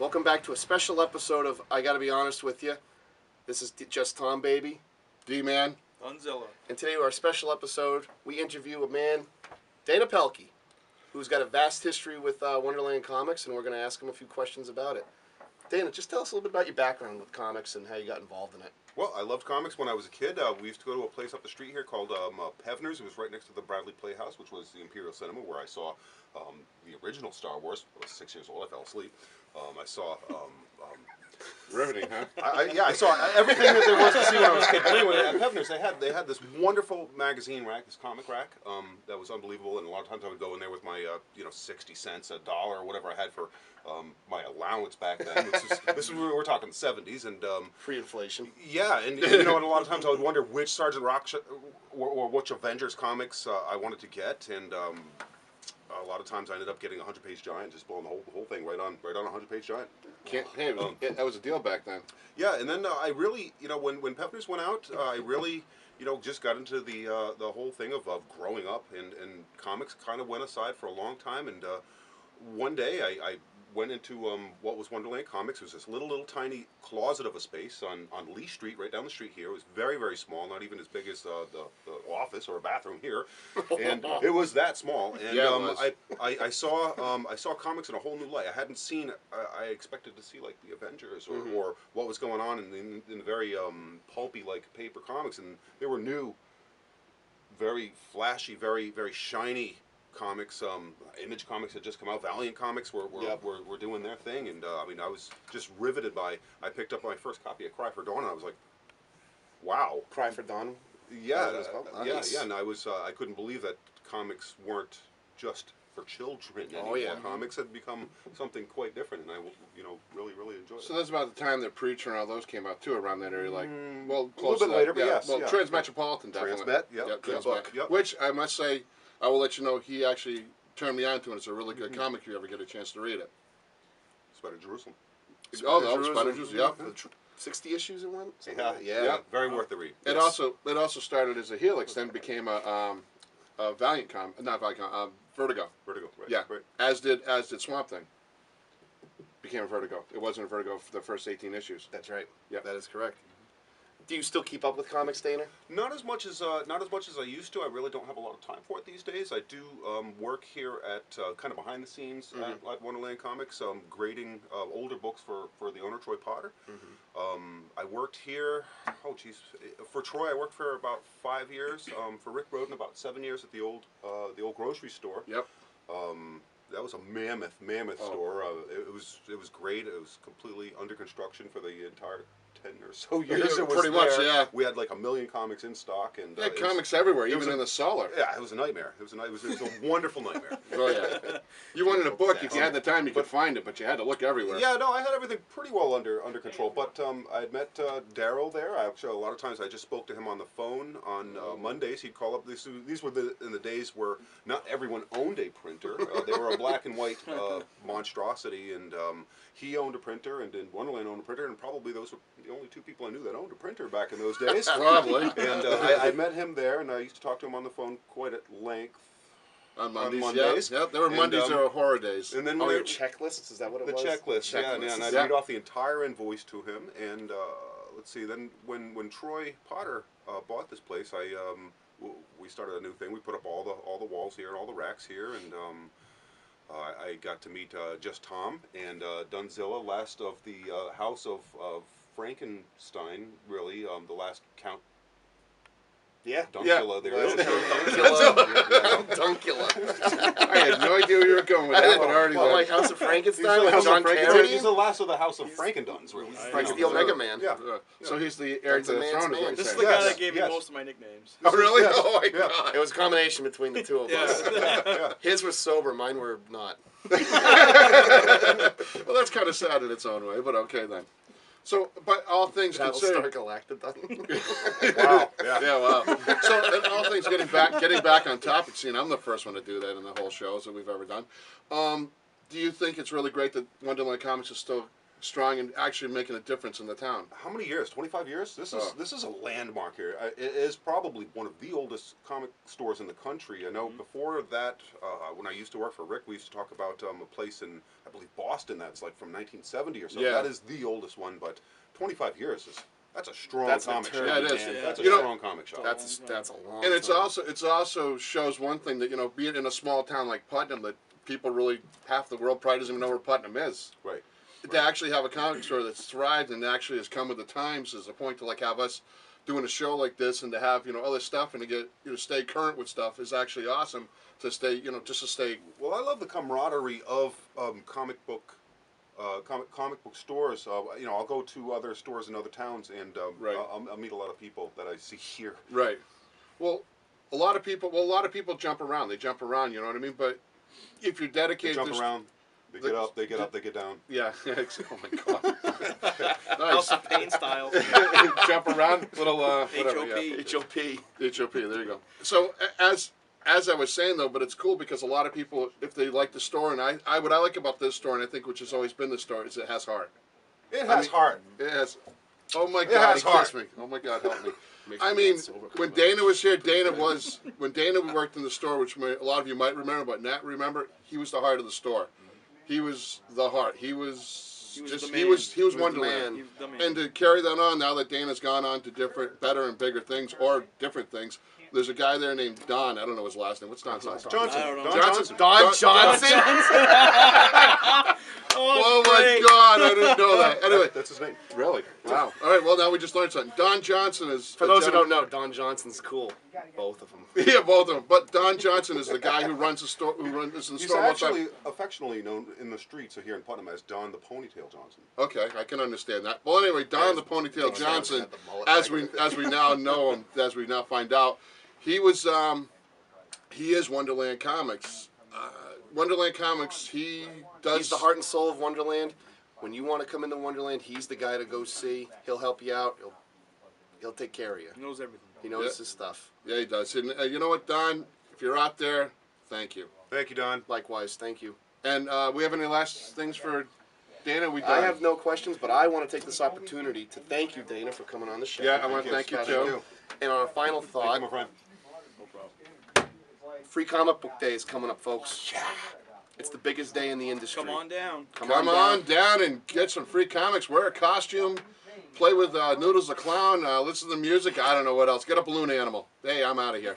Welcome back to a special episode of I Gotta Be Honest With You. This is Just Tom, baby. D-Man. Dunnzilla. And today, our special episode, we interview a man, Dana Pelkey, who's got a vast history with Wonderland Comics, and we're going to ask him a few questions about it. Dana, just tell us a little bit about your background with comics and how you got involved in it. Well, I loved comics when I was a kid. We used to go to a place up the street here called Pevner's. It was right next to the Bradley Playhouse, which was the Imperial Cinema, where I saw the original Star Wars. I was 6 years old. I fell asleep. I saw... Riveting, huh? I saw everything that there was to see when I was a kid. But anyway, at Pevner's, they had this wonderful magazine rack, this comic rack, that was unbelievable. And a lot of times I would go in there with my 60 cents, $1, or whatever I had for my allowance back then. This is we're talking the 70s, and Free inflation. yeah, and and a lot of times I would wonder which Sergeant Rock or which Avengers comics I wanted to get, and a lot of times I ended up getting a 100-page giant, just blowing the whole thing right on a 100-page giant. That was a deal back then. Yeah, and then I really, when Pevner's went out, I really, just got into the whole thing of growing up, and comics kind of went aside for a long time, and one day I went into what was Wonderland Comics. It was this little tiny closet of a space on Lee Street, right down the street here. It was very, very small, not even as big as the office or a bathroom here, and it was that small. And I saw comics in a whole new light. I hadn't seen. I expected to see like the Avengers or what was going on in the very pulpy like paper comics, and they were new, very flashy, very, very shiny comics. Image Comics had just come out. Valiant Comics were doing their thing, and I was just riveted by. I picked up my first copy of Cry for Dawn, and I was like, "Wow!" Cry for Dawn. Yeah, Nice. and I couldn't believe that comics weren't just for children anymore. Oh yeah, comics had become something quite different, and I really enjoyed it. So that's about the time that Preacher and all those came out too, around that area, like a close little bit to later, that. but yes, Well, yeah. Transmetropolitan definitely. Transmet, Yep, good Transmet. book, yep. Which I must say, I will let you know, he actually turned me on to it. It's a really good comic if you ever get a chance to read it. Spider Jerusalem. Spider Jerusalem, yeah. 60 issues in one? Yeah, very worth the read. It also started as a Helix, then became a Valiant Vertigo. Vertigo, right? Yeah, right. as did Swamp Thing. Became a Vertigo. It wasn't a Vertigo for the first 18 issues. That's right. Yeah, that is correct. Do you still keep up with comics, Dana? Not as much as I used to. I really don't have a lot of time for it these days. I do work here at kind of behind the scenes at Wonderland Comics, grading older books for the owner, Troy Potter. I worked here. For Troy, I worked for about 5 years. For Rick Roden, about 7 years at the old grocery store. Yep. That was a mammoth store. It was great. It was completely under construction for the entire 10 or so years. It was pretty much, there. yeah. We had like 1 million comics in stock, and comics everywhere, even in the cellar. Yeah, it was a nightmare. It was a wonderful nightmare. Oh yeah. You wanted a book, if you had the time, you could find it, but you had to look everywhere. Yeah, no, I had everything pretty well under control. But I had met Daryl there. Actually, a lot of times I just spoke to him on the phone on Mondays. He'd call up. These were in the days where not everyone owned a printer. They were a black and white monstrosity, and he owned a printer, and then Wonderland owned a printer, and probably those were the only 2 people I knew that owned a printer back in those days. Probably. And I met him there, and I used to talk to him on the phone quite at length. On Mondays. Yep. There were Mondays that were horror days. And then your checklists, is that what it was? The checklist, yeah, and I'd read off the entire invoice to him. And let's see, then when Troy Potter bought this place, we started a new thing. We put up all the walls here and all the racks here, and I got to meet Just Tom and Dunnzilla, last of the House of Frankenstein, really, the last Count. Yeah. Dunnzilla, there is. Dunnzilla. I had no idea where you were going with that, but already like House of Frankenstein with House John of Frankenstein. Carradine? He's the last of the House of Frankenduns, really. He's the Omega Man. Yeah. So he's the heir to the throne, is what you're This is saying. the guy that gave me most of my nicknames. Oh, really? Yes. Oh, my God. It was a combination between the two of us. Yeah. His was sober, mine were not. Well, that's kind of sad in its own way, but okay then. So, but all things considered, Wow. yeah, wow. So, and all things getting back on topic, scene. I'm the first one to do that in the whole shows that we've ever done. Do you think it's really great that Wonderland Comics is still strong and actually making a difference in the town. How many years? 25 years? This is Oh. this is a landmark here. It is probably one of the oldest comic stores in the country. I know before that, when I used to work for Rick, we used to talk about a place in, I believe, Boston that's like from 1970 or so. Yeah. That is the oldest one, but 25 years that's a strong That's an comic shop. eternity, Yeah, it is. man. That's a You know, strong comic shop. That's a long. And it's time. also shows one thing that, you know, being in a small town like Putnam, that people really, half the world probably doesn't even know where Putnam is. Right. To actually have a comic store that's thrived and actually has come with the times is a point to like have us doing a show like this and to have, you know, other stuff and to get, you know, stay current with stuff is actually awesome to stay, you know, just to stay. Well, I love the camaraderie of comic book stores. You know, I'll go to other stores in other towns, and Right. I'll meet a lot of people that I see here. Right. Well, a lot of people jump around. They jump around, you know what I mean? But if you're They dedicated jump to around, they get up, they get up, they get down. Yeah. Oh my God. House Nice. of Pain style. Jump around, little whatever. Yeah. HOP. HOP. HOP. There you go. So as I was saying though, but it's cool because a lot of people, if they like the store, and I what I like about this store, and I think which has always been the store, is it has heart. It has heart. It has. Oh my It God, has he heart. kissed me. Oh my God, help me. Makes I me mean, not sober. when Dana was here, when Dana worked in the store, which a lot of you might remember, but not remember, he was the heart of the store. He was the heart. He was He was just the he man. was He was the Wonderland. man. He was the man. And to carry that on now that Dana's gone on to better and bigger things or different things, there's a guy there named Don. I don't know his last name. What's Don's last name? Johnson. I don't know. Don Johnson. Don Johnson. Oh great. my God, I didn't know that. Anyway, That's his name. really? Wow. All right, well, now we just learned something. Don Johnson is... For those who don't know, Don Johnson's cool. Both of them. Yeah, both of them. But Don Johnson is the guy who runs the store, is in the He's store all the time. actually affectionately known in the streets here in Putnam as Don the Ponytail Johnson. Okay, I can understand that. Well, anyway, Don the Ponytail Johnson, had the mullet as back we now know him, as we now find out, he is Wonderland Comics. Wonderland Comics, he does... He's the heart and soul of Wonderland. When you want to come into Wonderland, he's the guy to go see. He'll help you out. He'll take care of you. He knows everything. He knows Yeah. his stuff. Yeah, he does. And you know what, Don? If you're out there, thank you. Thank you, Don. Likewise, thank you. And we have any last things for Dana? We done? I have no questions, but I want to take this opportunity to thank you, Dana, for coming on the show. Yeah, I want to thank you, too. And on a final Thank thought, you, my friend. No problem. Free Comic Book Day is coming up, folks. Yeah. It's the biggest day in the industry. Come on down. Come on down and get some free comics. Wear a costume. Play with Noodles the Clown. Listen to the music. I don't know what else. Get a balloon animal. Hey, I'm out of here.